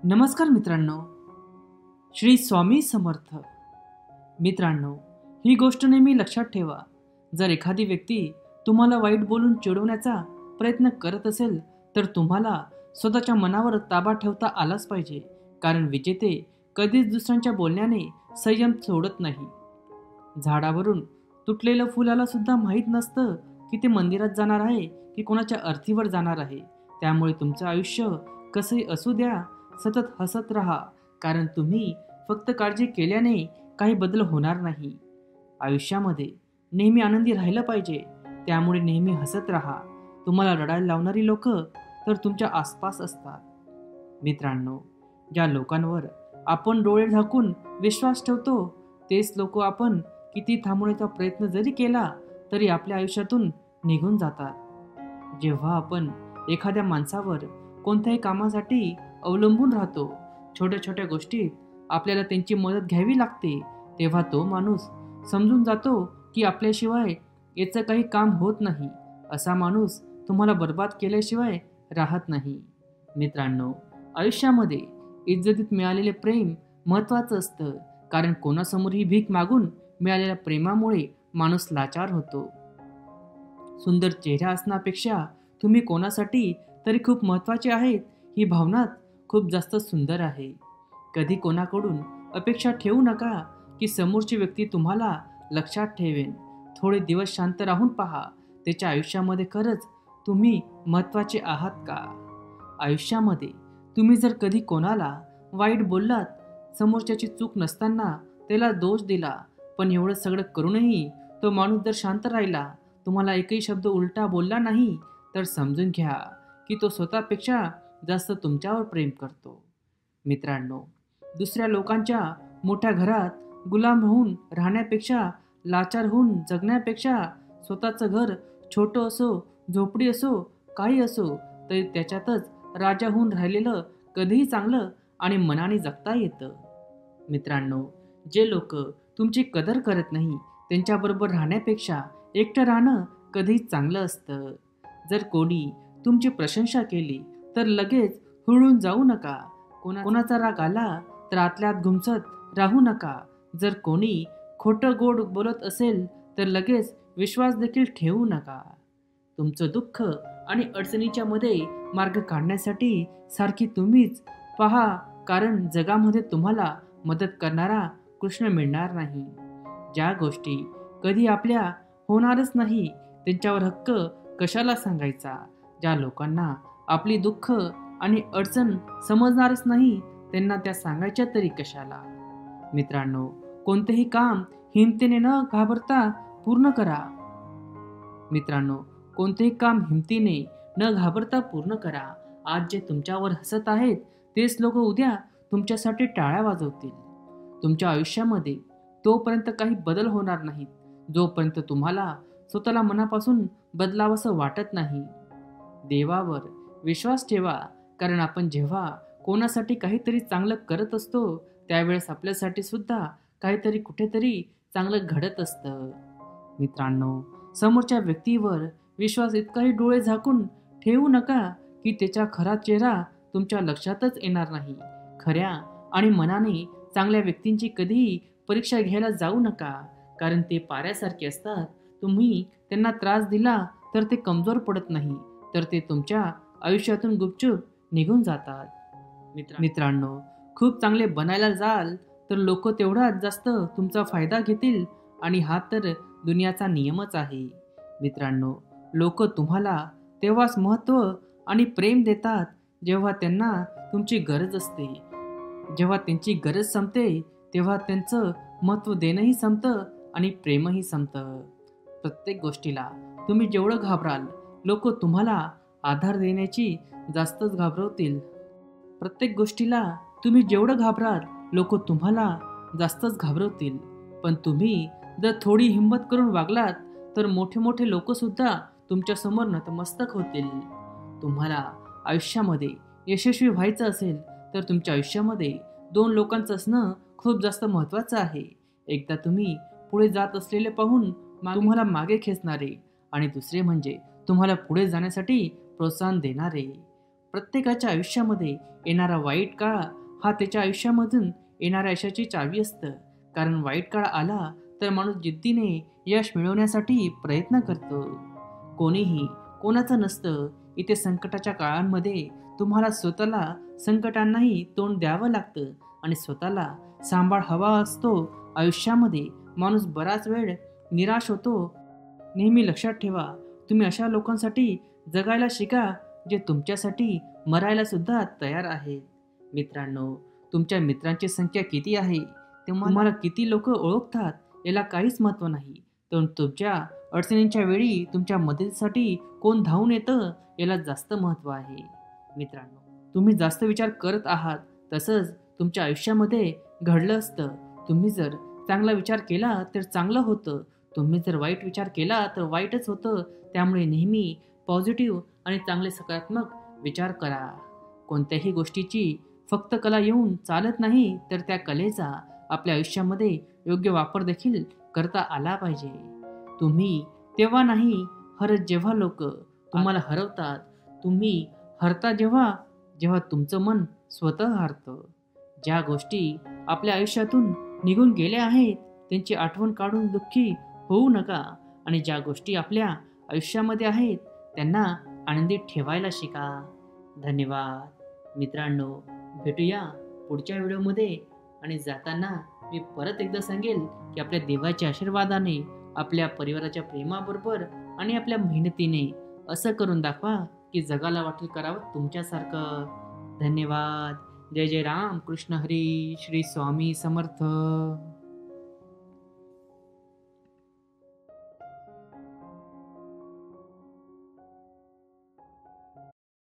नमस्कार मित्रांनो, श्री स्वामी समर्थ. मित्रांनो, ही गोष्ट नेहमी लक्षात ठेवा. जर एखादी व्यक्ती तुम्हाला वाईट बोलून चिडवण्याचा प्रयत्न करत असेल तर तुम्हाला स्वतःच्या मनावर ताबा ठेवता आलाच पाहिजे. कारण विजेते कधीच दुसऱ्यांच्या बोलण्याने संयम सोडत नाही. झाडावरून तुटलेलं फुलाला सुद्धा माहीत नसतं की ते मंदिरात जाणार आहे की कोणाच्या अर्थीवर जाणार आहे. त्यामुळे तुमचं आयुष्य कसंही असू द्या, सतत हसत राहा. कारण तुम्ही फक्त काळजी केल्याने काही बदल होणार नाही. आयुष्यामध्ये नेहमी आनंदी राहिलं पाहिजे, त्यामुळे नेहमी हसत राहा. तुम्हाला रडायला लावणारी लोक तर तुमच्या आसपास असतात. मित्रांनो, ज्या लोकांवर आपण डोळे झाकून विश्वास ठेवतो तेच लोक आपण किती थांबवण्याचा प्रयत्न जरी केला तरी आपल्या आयुष्यातून निघून जातात. जेव्हा आपण एखाद्या माणसावर कोणत्याही कामासाठी अवलंबून राहतो, छोट्या छोट्या गोष्टीत आपल्याला त्यांची मदत घ्यावी लागते, तेव्हा तो माणूस समजून जातो की आपल्याशिवाय याचं काही काम होत नाही. असा माणूस तुम्हाला बर्बाद केल्याशिवाय राहत नाही. मित्रांनो, आयुष्यामध्ये इज्जतीत मिळालेले प्रेम महत्त्वाचं असतं. कारण कोणासमोरही भीक मागून मिळालेल्या प्रेमामुळे माणूस लाचार होतो. सुंदर चेहरा असण्यापेक्षा तुम्ही कोणासाठी तरी खूप महत्त्वाचे आहेत ही भावना खूप जास्त सुंदर आहे. कधी कोणाकडून अपेक्षा ठेवू नका की समोरची व्यक्ती तुम्हाला लक्षात ठेवेन. थोडे दिवस शांत राहून पहा, त्याच्या आयुष्यामध्ये खरंच तुम्ही महत्त्वाचे आहात का. आयुष्यामध्ये तुम्ही जर कधी कोणाला वाईट बोललात, समोरच्याची चूक नसताना त्याला दोष दिला, पण एवढं सगळं करूनही तो माणूस जर शांत राहिला, तुम्हाला एकही शब्द उलटा बोलला नाही, तर समजून घ्या की तो स्वतःपेक्षा जास्त तुमच्यावर प्रेम करतो. मित्रांनो, दुसऱ्या लोकांच्या मोठ्या घरात गुलाम होऊन राहण्यापेक्षा, लाचार होऊन जगण्यापेक्षा स्वतःचं घर छोटं असो, झोपडी असो, काही असो, तरी त्याच्यातच राजा होऊन राहिलेलं कधीही चांगलं आणि मनाने जगता येतं. मित्रांनो, जे लोक तुमची कदर करत नाही त्यांच्याबरोबर राहण्यापेक्षा एकटं राहणं कधीही चांगलं असतं. जर कोणी तुमची प्रशंसा केली तर लगेच हुळून जाऊ नका. कोणाचा राग आला तर आतल्यात घुमसत राहू नका. जर कोणी खोटं गोड बोलत असेल तर लगेच विश्वास देखील ठेवू नका. तुमचं दुःख आणि अडचणीच्या मध्ये मार्ग काढण्यासाठी सारखी तुम्हीच पहा, कारण जगामध्ये तुम्हाला मदत करणारा कृष्ण मिळणार नाही. ज्या गोष्टी कधी आपल्या होणारच नाही त्यांच्यावर हक्क कशाला सांगायचा. ज्या लोकांना आपली दुःख आणि अडचण समजणारच नाही त्यांना त्या सांगायच्या तरी कशाला. मित्रांनो, कोणतेही काम हिमतीने न घाबरता पूर्ण करा. मित्रांनो, कोणतेही काम हिमतीने न घाबरता पूर्ण करा. आज जे तुमच्यावर हसत आहेत तेच लोक उद्या तुमच्यासाठी टाळ्या वाजवतील. तुमच्या आयुष्यामध्ये तोपर्यंत काही बदल होणार नाहीत जोपर्यंत तुम्हाला स्वतःला मनापासून बदलावंसं वाटत नाही. देवावर विश्वास ठेवा, कारण आपण जेव्हा कोणासाठी काहीतरी चांगलं करत असतो त्यावेळेस आपल्यासाठी सुद्धा काहीतरी कुठेतरी चांगलं घडत असतं. मित्रांनो, समोरच्या व्यक्तीवर विश्वास इतकाही डोळे झाकून ठेवू नका की त्याचा खरा चेहरा तुमच्या लक्षातच येणार नाही. खऱ्या आणि मनाने चांगल्या व्यक्तींची कधीही परीक्षा घ्यायला जाऊ नका, कारण ते पाऱ्यासारखे असतात. तुम्ही त्यांना त्रास दिला तर ते कमजोर पडत नाही, तर ते तुमच्या आयुष्यातून गुपचूप निघून जातात. मित्रांनो, खूप चांगले बनायला जाल तर लोक तेवढाच जास्त तुमचा फायदा घेतील, आणि हा तर दुनियाचा नियमच आहे. मित्रांनो, लोक तुम्हाला तेव्हाच महत्त्व आणि प्रेम देतात जेव्हा त्यांना तुमची गरज असते. जेव्हा त्यांची गरज संपते तेव्हा त्यांचं महत्त्व देणंही संपतं आणि प्रेमही संपतं. प्रत्येक गोष्टीला तुम्ही जेवढं घाबराल, लोक तुम्हाला आधार देण्याची जास्तच घाबरवतील. प्रत्येक गोष्टीला तुम्ही जेवढं घाबराल, लोक तुम्हाला जास्तच घाबरवतील. पण तुम्ही जर थोडी हिंमत करून वागलात तर मोठे मोठे लोकसुद्धा तुमच्यासमोर नतमस्तक होतील. तुम्हाला आयुष्यामध्ये यशस्वी व्हायचं असेल तर तुमच्या आयुष्यामध्ये 2 लोकांचं असणं खूप जास्त महत्त्वाचं आहे. एकदा तुम्ही पुढे जात असलेले पाहून तुम्हाला मागे खेचणारे, आणि दुसरे म्हणजे तुम्हाला पुढे जाण्यासाठी प्रोत्साहन देणारे. प्रत्येकाच्या आयुष्यामध्ये येणारा वाईट काळ हा त्याच्या आयुष्यामधून येणाऱ्या यशाची चावी असतं. कारण वाईट काळ आला तर माणूस जिद्दीने यश मिळवण्यासाठी प्रयत्न करतो. कोणीही कोणाचं नसतं. इथे संकटाच्या काळांमध्ये तुम्हाला स्वतःला संकटांनाही तोंड द्यावं लागतं आणि स्वतःला सांभाळ हवा असतो. आयुष्यामध्ये माणूस बराच वेळ निराश होतो. नेहमी लक्षात ठेवा, तुम्ही अशा लोकांसाठी जगायला शिका जे तुमच्यासाठी मरायला सुद्धा तयार आहेत. मित्रांनो, तुमच्या मित्रांची संख्या किती आहे, तुम्हाला किती लोक ओळखतात याला काहीच महत्त्व नाही. तर तुमच्या अडचणींच्या वेळी तुमच्या मदतीसाठी कोण धावून येतं याला जास्त महत्त्व आहे. मित्रांनो, तुम्ही जास्त विचार करत आहात तसंच तुमच्या आयुष्यामध्ये घडलं असतं. तुम्ही जर चांगला विचार केला तर चांगलं होतं. तुम्ही जर वाईट विचार केला तर वाईटच होतं. त्यामुळे नेहमी पॉझिटिव्ह आणि चांगले सकारात्मक विचार करा. कोणत्याही गोष्टीची फक्त कला येऊन चालत नाही, तर त्या कलेचा आपल्या आयुष्यामध्ये योग्य वापर देखील करता आला पाहिजे. तुम्ही तेव्हा नाही हरत जेव्हा लोक तुम्हाला हरवतात. तुम्ही हरता जेव्हा जेव्हा तुमचं मन स्वतः हारतं. ज्या गोष्टी आपल्या आयुष्यातून निघून गेल्या आहेत त्यांची आठवण काढून दुःखी होऊ नका आणि ज्या गोष्टी आपल्या आयुष्यामध्ये आहेत त्यांना आनंदित ठेवायला शिका. धन्यवाद मित्रांनो, भेटूया पुढच्या व्हिडिओमध्ये. आणि जाताना मी परत एकदा सांगेल की आपल्या देवाच्या आशीर्वादाने, आपल्या परिवाराच्या प्रेमाबरोबर आणि आपल्या मेहनतीने असं करून दाखवा की जगाला वाटेल करावं तुमच्यासारखं. धन्यवाद. जय जय राम कृष्ण हरी. श्री स्वामी समर्थ.